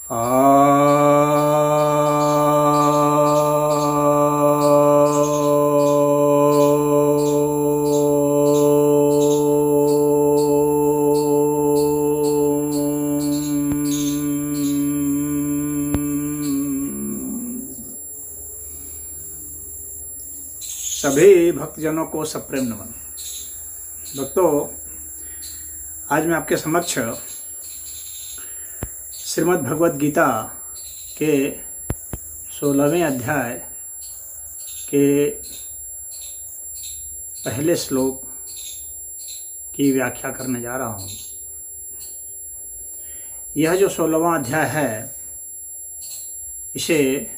सभी भक्तजनों को सप्रेम नमन। भक्तों, आज मैं आपके समक्ष श्रीमद् भगवद गीता के 16वें अध्याय के पहले श्लोक की व्याख्या करने जा रहा हूँ। यह जो 16वां अध्याय है, इसे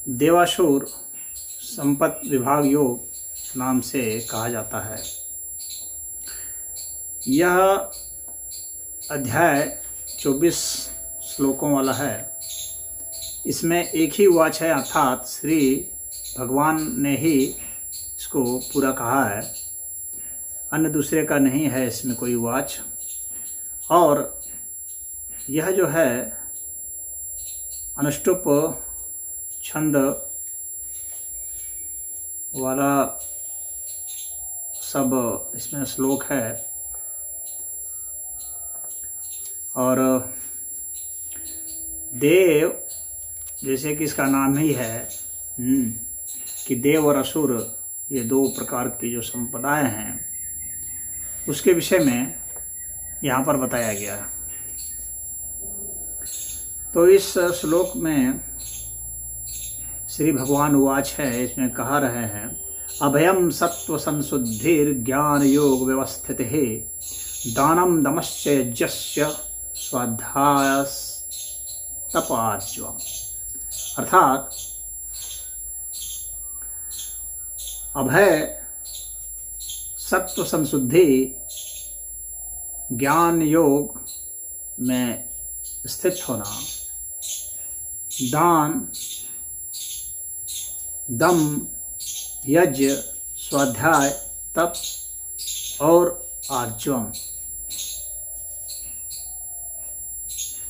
देवासुर संपत्ति विभाग योग नाम से कहा जाता है। यह अध्याय 24 श्लोकों वाला है। इसमें एक ही वाच है, अर्थात श्री भगवान ने ही इसको पूरा कहा है, अन्य दूसरे का नहीं है इसमें कोई वाच। और यह जो है अनुष्टुप छंद वाला सब इसमें श्लोक है। और देव, जैसे कि इसका नाम ही है कि देव और असुर, ये दो प्रकार की जो संपदाएं हैं, उसके विषय में यहाँ पर बताया गया। तो इस श्लोक में श्री भगवान उवाच है, इसमें कहा रहे हैं, अभयम सत्व संशुद्धिर ज्ञान योग व्यवस्थित है, दानम दमश्च यज्ञस्य स्वाध्यायस तपार्जवम। अर्थात अभय, सत्व संशुद्धि, ज्ञान योग में स्थित होना, दान, दम, यज्ञ, स्वाध्याय, तप और आर्जवम,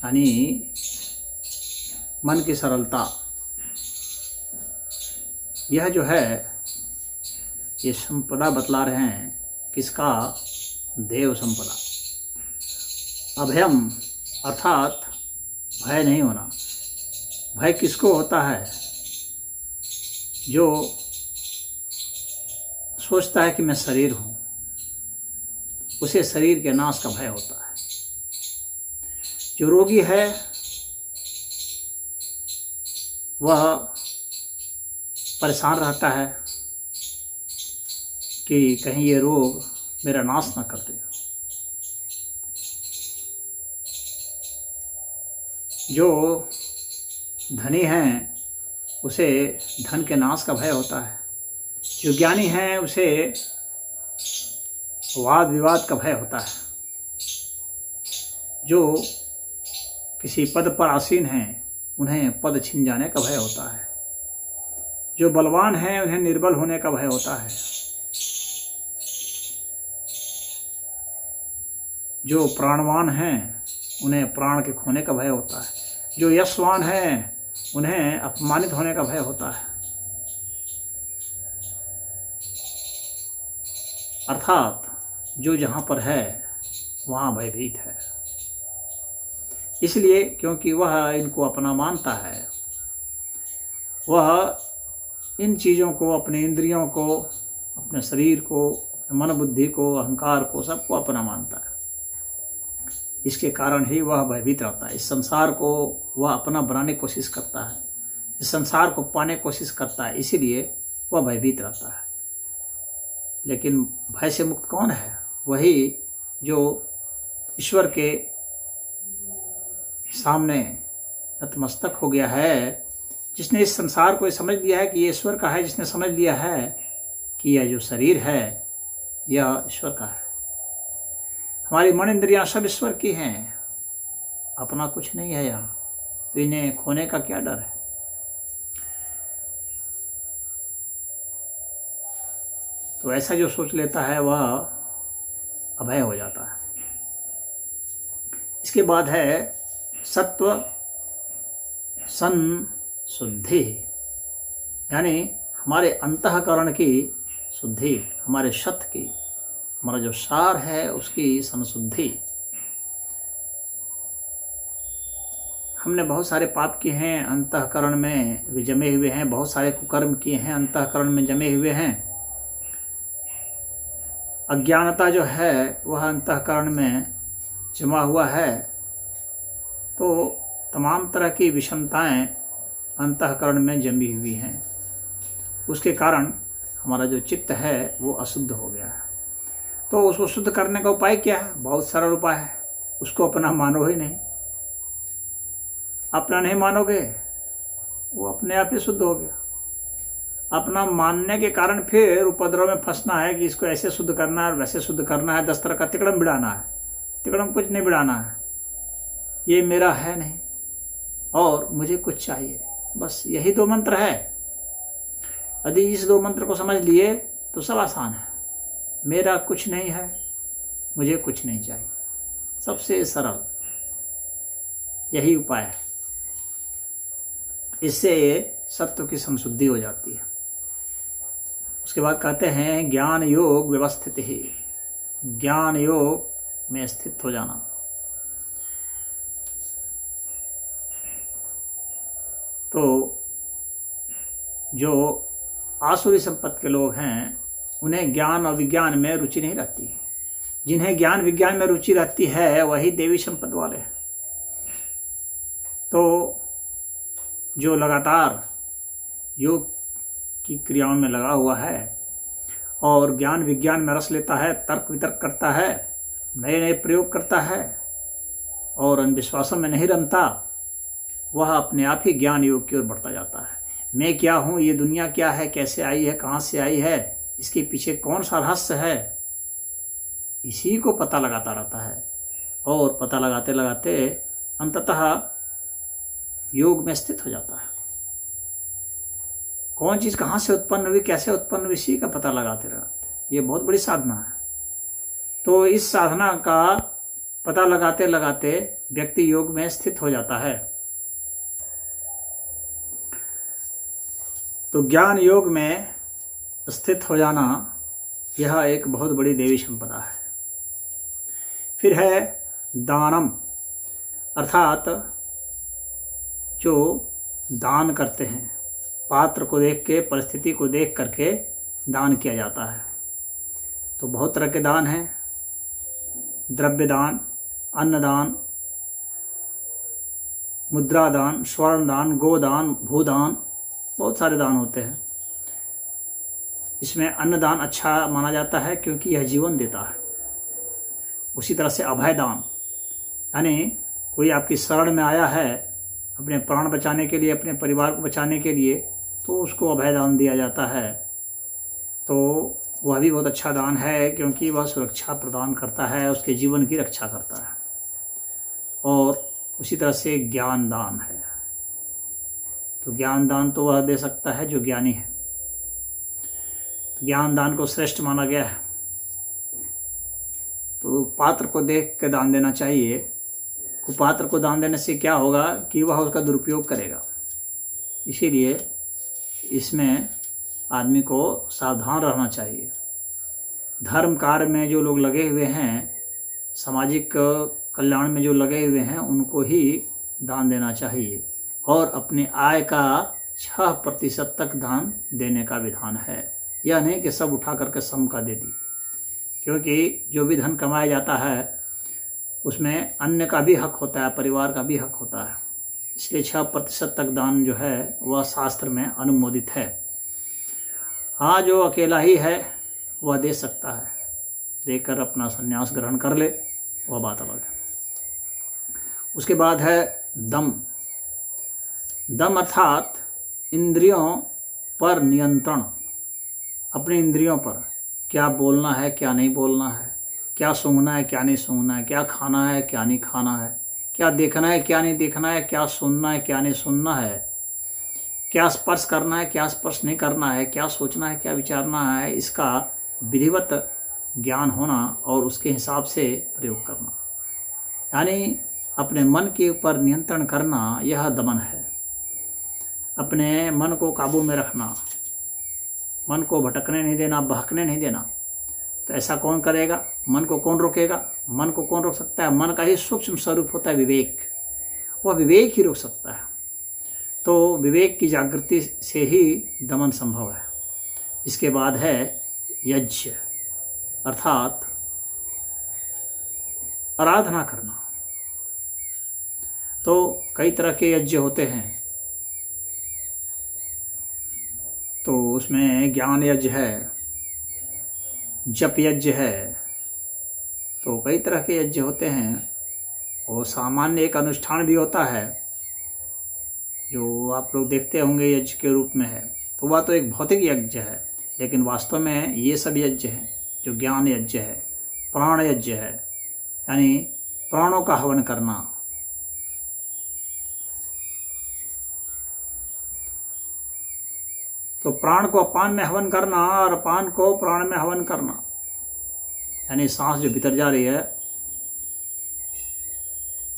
यानी मन की सरलता, यह जो है ये संपदा बतला रहे हैं। किसका? देव संपदा। अभयम अर्थात भय नहीं होना। भय किसको होता है? जो सोचता है कि मैं शरीर हूँ, उसे शरीर के नाश का भय होता है। जो रोगी है वह परेशान रहता है कि कहीं ये रोग मेरा नाश ना कर दे। जो धनी हैं उसे धन के नाश का भय होता है। जो ज्ञानी है उसे वाद विवाद का भय होता है। जो किसी पद पर आसीन हैं उन्हें पद छिन जाने का भय होता है। जो बलवान हैं उन्हें निर्बल होने का भय होता है। जो प्राणवान हैं उन्हें प्राण के खोने का भय होता है। जो यशवान हैं उन्हें अपमानित होने का भय होता है। अर्थात जो जहाँ पर है वहाँ भयभीत है। इसलिए क्योंकि वह इनको अपना मानता है, वह इन चीज़ों को, अपने इंद्रियों को, अपने शरीर को, मन बुद्धि को, अहंकार को, सबको अपना मानता है। इसके कारण ही वह भयभीत रहता है। इस संसार को वह अपना बनाने की कोशिश करता है, इस संसार को पाने की कोशिश करता है, इसीलिए वह भयभीत रहता है। लेकिन भय से मुक्त कौन है? वही जो ईश्वर के सामने नतमस्तक हो गया है, जिसने इस संसार को समझ लिया है कि ये ईश्वर का है, जिसने समझ लिया है कि यह जो शरीर है यह ईश्वर का है। हमारी मन इंद्रियां सब ईश्वर की हैं, अपना कुछ नहीं है यहाँ, तो इन्हें खोने का क्या डर है। तो ऐसा जो सोच लेता है वह अभय हो जाता है। इसके बाद है सत्व संशुद्धि, यानी हमारे अंतःकरण की शुद्धि, हमारे सत्व की, हमारा जो सार है उसकी संशुद्धि। हमने बहुत सारे पाप किए हैं, अंतःकरण में भी जमे हुए हैं, बहुत सारे कुकर्म किए हैं, अंतःकरण में जमे हुए हैं। अज्ञानता जो है वह अंतःकरण में जमा हुआ है, तो तमाम तरह की विषमताएं अंतःकरण में जमी हुई हैं। उसके कारण हमारा जो चित्त है वो अशुद्ध हो गया है। तो उसको शुद्ध करने का उपाय क्या है? बहुत सरल उपाय है। उसको अपना मानो ही नहीं। अपना नहीं मानोगे वो अपने आप ही शुद्ध हो गया। अपना मानने के कारण फिर उपद्रव में फंसना है कि इसको ऐसे शुद्ध करना है, वैसे शुद्ध करना है, 10 तरह का तिकड़म बिड़ाना है। तिकड़म कुछ नहीं बिड़ाना है, ये मेरा है नहीं और मुझे कुछ चाहिए नहीं। बस यही 2 मंत्र है। यदि इस 2 मंत्र को समझ लिए तो सब आसान है। मेरा कुछ नहीं है, मुझे कुछ नहीं चाहिए, सबसे सरल यही उपाय है। इससे सत्व की संशुद्धि हो जाती है। उसके बाद कहते हैं ज्ञान योग व्यवस्थित ही, ज्ञान योग में स्थित हो जाना। तो जो आसुरी संपत्ति के लोग हैं उन्हें ज्ञान और विज्ञान में रुचि नहीं रहती है। जिन्हें ज्ञान विज्ञान में रुचि रहती है वही देवी संपत्ति वाले हैं। तो जो लगातार योग की क्रियाओं में लगा हुआ है और ज्ञान विज्ञान में रस लेता है, तर्क वितर्क करता है, नए नए प्रयोग करता है और अंधविश्वासों में नहीं रमता, वह अपने आप ही ज्ञान योग की ओर बढ़ता जाता है। मैं क्या हूँ, ये दुनिया क्या है, कैसे आई है, कहाँ से आई है, इसके पीछे कौन सा रहस्य है, इसी को पता लगाता रहता है और पता लगाते लगाते अंततः योग में स्थित हो जाता है। कौन चीज़ कहाँ से उत्पन्न हुई, कैसे उत्पन्न हुई, इसी का पता लगाते रहते। ये बहुत बड़ी साधना है। तो इस साधना का पता लगाते लगाते व्यक्ति योग में स्थित हो जाता है। तो ज्ञान योग में स्थित हो जाना यह एक बहुत बड़ी देवी संपदा है। फिर है दानम, अर्थात जो दान करते हैं, पात्र को देख के, परिस्थिति को देख करके दान किया जाता है। तो बहुत तरह के दान हैं, द्रव्य दान, अन्न दान, मुद्रा दान, स्वर्ण दान, गोदान, भूदान, बहुत सारे दान होते हैं। इसमें अन्नदान अच्छा माना जाता है क्योंकि यह जीवन देता है। उसी तरह से अभय दान, यानी कोई आपकी शरण में आया है अपने प्राण बचाने के लिए, अपने परिवार को बचाने के लिए, तो उसको अभय दान दिया जाता है। तो वह भी बहुत अच्छा दान है क्योंकि वह सुरक्षा प्रदान करता है, उसके जीवन की रक्षा करता है। और उसी तरह से ज्ञान दान है। तो ज्ञान दान तो वह दे सकता है जो ज्ञानी है। तो ज्ञान दान को श्रेष्ठ माना गया है। तो पात्र को देख के दान देना चाहिए। कुपात्र को दान देने से क्या होगा कि वह उसका दुरुपयोग करेगा। इसीलिए इसमें आदमी को सावधान रहना चाहिए। धर्म कार्य में जो लोग लगे हुए हैं, सामाजिक कल्याण में जो लगे हुए हैं, उनको ही दान देना चाहिए। और अपनी आय का 6% तक दान देने का विधान है। यह नहीं कि सब उठा करके सम का दे दी, क्योंकि जो भी धन कमाया जाता है उसमें अन्य का भी हक होता है, परिवार का भी हक होता है। इसलिए 6% तक दान जो है वह शास्त्र में अनुमोदित है। हाँ, जो अकेला ही है वह दे सकता है, देकर अपना संन्यास ग्रहण कर ले, वह बात अलग है। उसके बाद है दम। दम अर्थात इंद्रियों पर नियंत्रण। अपने इंद्रियों पर क्या बोलना है, क्या नहीं बोलना है, क्या सूंघना है, क्या नहीं सूंघना है, क्या खाना है, क्या नहीं खाना है, क्या देखना है, क्या नहीं देखना है, क्या सुनना है, क्या नहीं सुनना है, क्या स्पर्श करना है, क्या स्पर्श नहीं करना है, क्या सोचना है, क्या विचारना है, इसका विधिवत ज्ञान होना और उसके हिसाब से प्रयोग करना, यानी अपने मन के ऊपर नियंत्रण करना, यह दमन है। अपने मन को काबू में रखना, मन को भटकने नहीं देना, बहकने नहीं देना। तो ऐसा कौन करेगा? मन को कौन रोकेगा? मन को कौन रोक सकता है? मन का ही सूक्ष्म स्वरूप होता है विवेक, वह विवेक ही रोक सकता है। तो विवेक की जागृति से ही दमन संभव है। इसके बाद है यज्ञ, अर्थात आराधना करना। तो कई तरह के यज्ञ होते हैं। तो उसमें ज्ञान यज्ञ है, जप यज्ञ है, तो कई तरह के यज्ञ होते हैं। और सामान्य एक अनुष्ठान भी होता है जो आप लोग देखते होंगे यज्ञ के रूप में है, तो वह तो एक भौतिक यज्ञ है। लेकिन वास्तव में ये सब यज्ञ हैं जो ज्ञान यज्ञ है, प्राण यज्ञ है, यानी प्राणों का हवन करना। तो प्राण को अपान में हवन करना और अपान को प्राण में हवन करना, यानी सांस जो भीतर जा रही है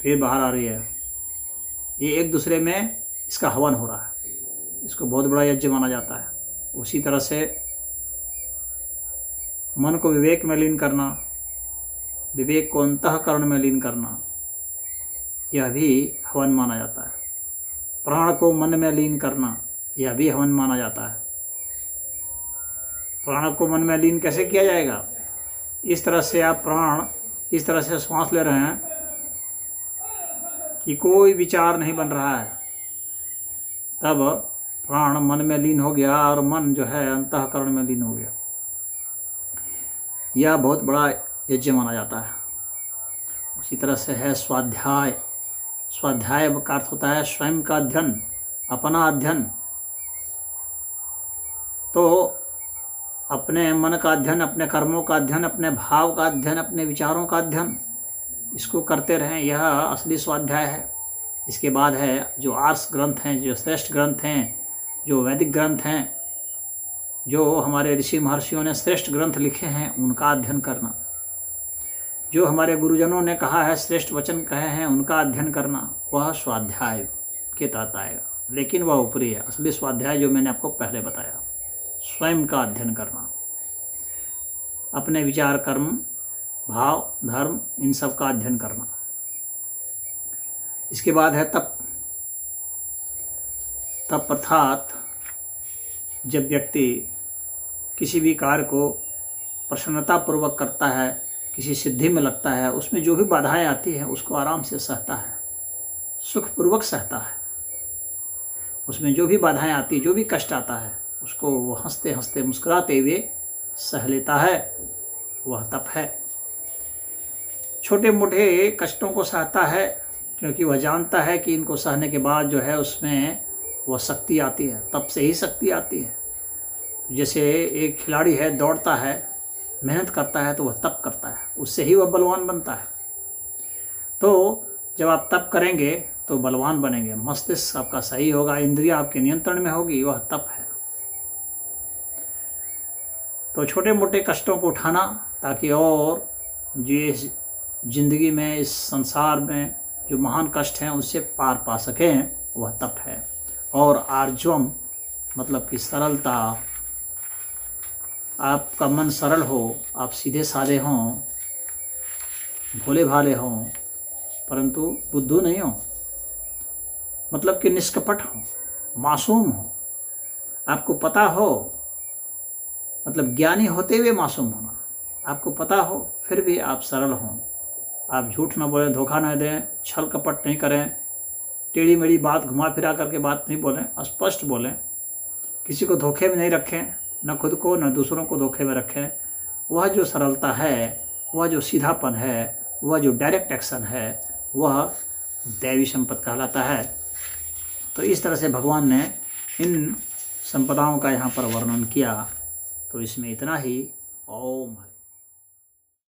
फिर बाहर आ रही है, ये एक दूसरे में इसका हवन हो रहा है। इसको बहुत बड़ा यज्ञ माना जाता है। उसी तरह से मन को विवेक में लीन करना, विवेक को अंतःकरण में लीन करना, यह भी हवन माना जाता है। प्राण को मन में लीन करना, यह भी हवन माना जाता है। प्राण को मन में लीन कैसे किया जाएगा? इस तरह से आप प्राण इस तरह से श्वास ले रहे हैं कि कोई विचार नहीं बन रहा है, तब प्राण मन में लीन हो गया और मन जो है अंतःकरण में लीन हो गया। यह बहुत बड़ा यज्ञ माना जाता है। उसी तरह से है स्वाध्याय। स्वाध्याय का अर्थ होता है स्वयं का अध्ययन, अपना अध्ययन। तो अपने मन का अध्ययन, अपने कर्मों का अध्ययन, अपने भाव का अध्ययन, अपने विचारों का अध्ययन, इसको करते रहें, यह असली स्वाध्याय है। इसके बाद है जो आर्ष ग्रंथ हैं, जो श्रेष्ठ ग्रंथ हैं, जो वैदिक ग्रंथ हैं, जो हमारे ऋषि महर्षियों ने श्रेष्ठ ग्रंथ लिखे हैं, उनका अध्ययन करना। जो हमारे गुरुजनों ने कहा है, श्रेष्ठ वचन कहे हैं, उनका अध्ययन करना, वह स्वाध्याय के तहत आएगा। लेकिन वह ऊपरी है। असली स्वाध्याय जो मैंने आपको पहले बताया, स्वयं का अध्ययन करना, अपने विचार, कर्म, भाव, धर्म, इन सब का अध्ययन करना। इसके बाद है तप। तप अर्थात जब व्यक्ति किसी भी कार्य को प्रसन्नतापूर्वक करता है, किसी सिद्धि में लगता है, उसमें जो भी बाधाएं आती हैं उसको आराम से सहता है, सुखपूर्वक सहता है। उसमें जो भी बाधाएं आती, जो भी कष्ट आता है, उसको वो हंसते हंसते मुस्कुराते हुए सह लेता है, वह तप है। छोटे मोटे कष्टों को सहता है क्योंकि वह जानता है कि इनको सहने के बाद जो है उसमें वह शक्ति आती है, तप से ही शक्ति आती है। जैसे एक खिलाड़ी है, दौड़ता है, मेहनत करता है, तो वह तप करता है, उससे ही वह बलवान बनता है। तो जब आप तप करेंगे तो बलवान बनेंगे, मस्तिष्क आपका सही होगा, इंद्रियां आपके नियंत्रण में होगी, वह तप है। तो छोटे मोटे कष्टों को उठाना ताकि और जो जिंदगी में, इस संसार में जो महान कष्ट हैं उससे पार पा सकें, वह तप है। और आर्जवम मतलब कि सरलता, आपका मन सरल हो, आप सीधे साधे हों, भोले भाले हों, परंतु बुद्धू नहीं हो, मतलब कि निष्कपट हो, मासूम हो, आपको पता हो, मतलब ज्ञानी होते हुए मासूम होना, आपको पता हो फिर भी आप सरल हों, आप झूठ ना बोलें, धोखा ना दें, छल कपट नहीं करें, टेढ़ी मेढ़ी बात घुमा फिरा करके बात नहीं बोलें, स्पष्ट बोलें, किसी को धोखे में नहीं रखें, न खुद को न दूसरों को धोखे में रखें। वह जो सरलता है, वह जो सीधापन है, वह जो डायरेक्ट एक्शन है, वह दैवी संपत्ति कहलाता है। तो इस तरह से भगवान ने इन संपदाओं का यहाँ पर वर्णन किया। तो इसमें इतना ही। ओम।